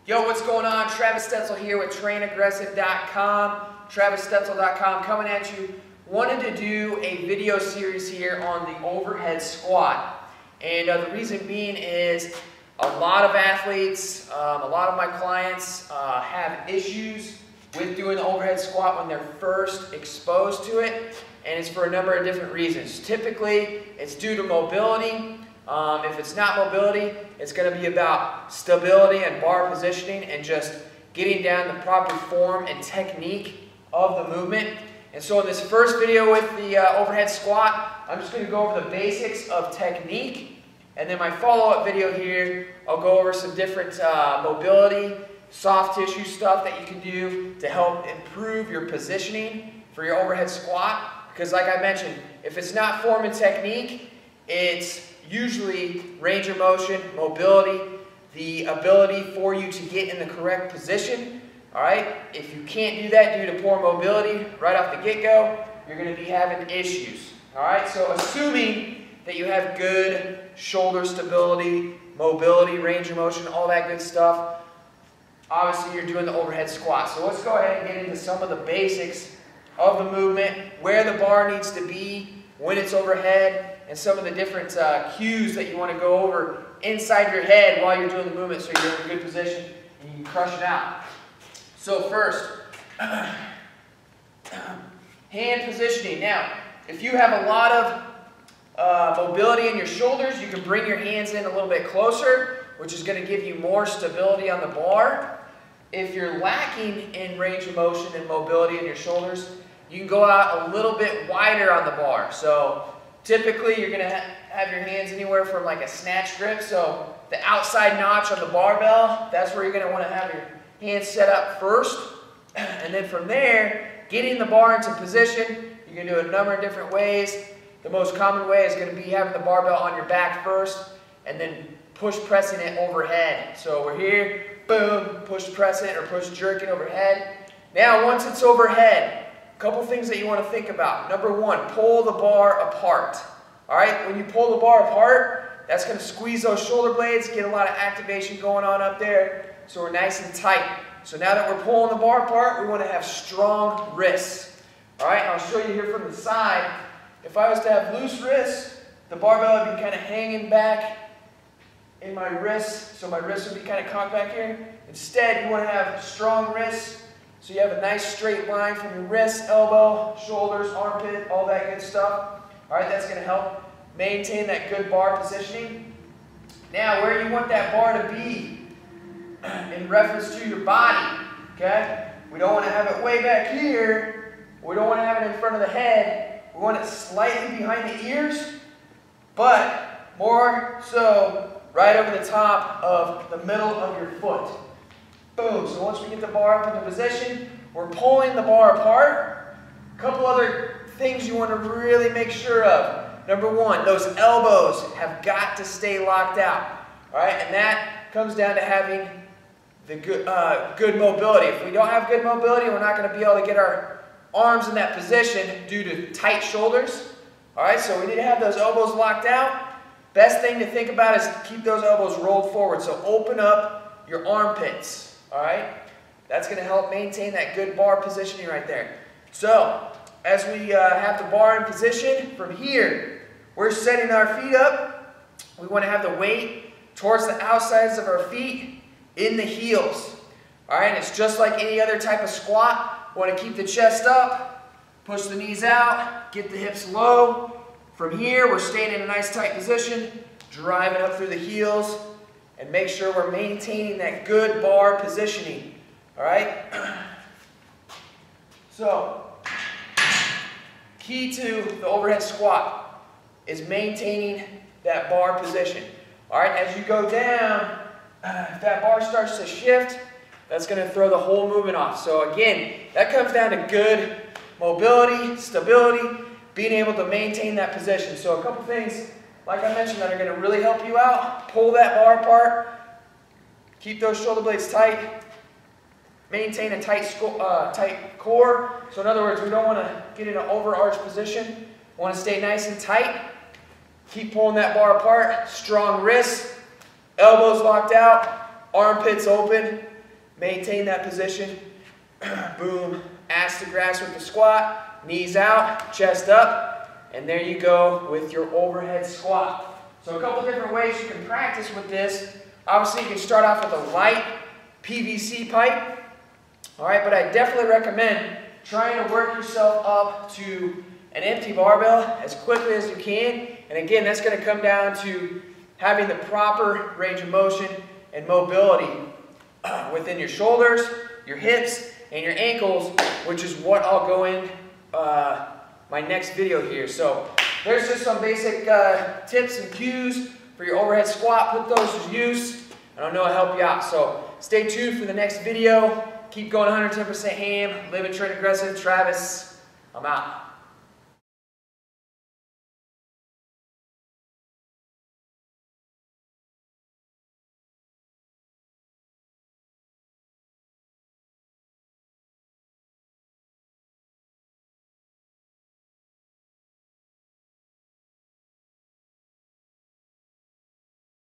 Yo, what's going on? Travis Stetzel here with TrainAggressive.com. TravisStetzel.com coming at you. Wanted to do a video series here on the overhead squat. And the reason being is a lot of athletes, a lot of my clients have issues with doing the overhead squat when they're first exposed to it. And it's for a number of different reasons. Typically, it's due to mobility. If it's not mobility, it's going to be about stability and bar positioning and just getting down the proper form and technique of the movement. And so in this first video with the overhead squat, I'm just going to go over the basics of technique. And then my follow-up video here, I'll go over some different mobility, soft tissue stuff that you can do to help improve your positioning for your overhead squat. Because like I mentioned, if it's not form and technique, it's usually range of motion, mobility, the ability for you to get in the correct position. All right, if you can't do that due to poor mobility right off the get-go, you're going to be having issues. All right, so assuming that you have good shoulder stability, mobility, range of motion, all that good stuff, obviously you're doing the overhead squat. So let's go ahead and get into some of the basics of the movement, where the bar needs to be when it's overhead, and some of the different cues that you want to go over inside your head while you're doing the movement so you're in a good position and you can crush it out. So first, hand positioning. Now, if you have a lot of mobility in your shoulders, you can bring your hands in a little bit closer, which is going to give you more stability on the bar. If you're lacking in range of motion and mobility in your shoulders, you can go out a little bit wider on the bar. So typically you're going to have your hands anywhere from like a snatch grip. So the outside notch on the barbell, that's where you're going to want to have your hands set up first. And then from there, getting the bar into position, you can do it a number of different ways. The most common way is going to be having the barbell on your back first and then push pressing it overhead. So we're here, boom, push press it or push jerk it overhead. Now once it's overhead, a couple things that you want to think about. Number one, pull the bar apart. All right, when you pull the bar apart, that's going to squeeze those shoulder blades, get a lot of activation going on up there, so we're nice and tight. So now that we're pulling the bar apart, we want to have strong wrists. All right, I'll show you here from the side. If I was to have loose wrists, the barbell would be kind of hanging back in my wrists, so my wrists would be kind of cocked back here. Instead, you want to have strong wrists. So you have a nice straight line from your wrist, elbow, shoulders, armpit, all that good stuff. All right, that's going to help maintain that good bar positioning. Now, where you want that bar to be in reference to your body, okay? We don't want to have it way back here. We don't want to have it in front of the head. We want it slightly behind the ears, but more so right over the top of the middle of your foot. Boom. So once we get the bar up into position, we're pulling the bar apart. A couple other things you want to really make sure of. Number one, those elbows have got to stay locked out. All right, and that comes down to having the good mobility. If we don't have good mobility, we're not going to be able to get our arms in that position due to tight shoulders. All right, so we need to have those elbows locked out. Best thing to think about is keep those elbows rolled forward. So open up your armpits. All right, that's going to help maintain that good bar positioning right there. So as we have the bar in position, from here, we're setting our feet up. We want to have the weight towards the outsides of our feet in the heels. All right, it's just like any other type of squat. We want to keep the chest up, push the knees out, get the hips low. From here, we're staying in a nice tight position, driving up through the heels, and make sure we're maintaining that good bar positioning. All right? So, key to the overhead squat is maintaining that bar position. All right, as you go down, if that bar starts to shift, that's going to throw the whole movement off. So again, that comes down to good mobility, stability, being able to maintain that position. So a couple things, like I mentioned, that are going to really help you out. Pull that bar apart. Keep those shoulder blades tight. Maintain a tight core. So in other words, we don't want to get in an overarched position. We want to stay nice and tight. Keep pulling that bar apart. Strong wrists. Elbows locked out. Armpits open. Maintain that position. Boom. Ass to grass with the squat. Knees out, chest up. And there you go with your overhead squat. So a couple different ways you can practice with this. Obviously, you can start off with a light PVC pipe. All right, but I definitely recommend trying to work yourself up to an empty barbell as quickly as you can. And again, that's going to come down to having the proper range of motion and mobility within your shoulders, your hips, and your ankles, which is what I'll go in my next video here. So there's just some basic tips and cues for your overhead squat. Put those to use, and I know I'll help you out. So stay tuned for the next video. Keep going 110% ham. Live and train aggressive. Travis, I'm out.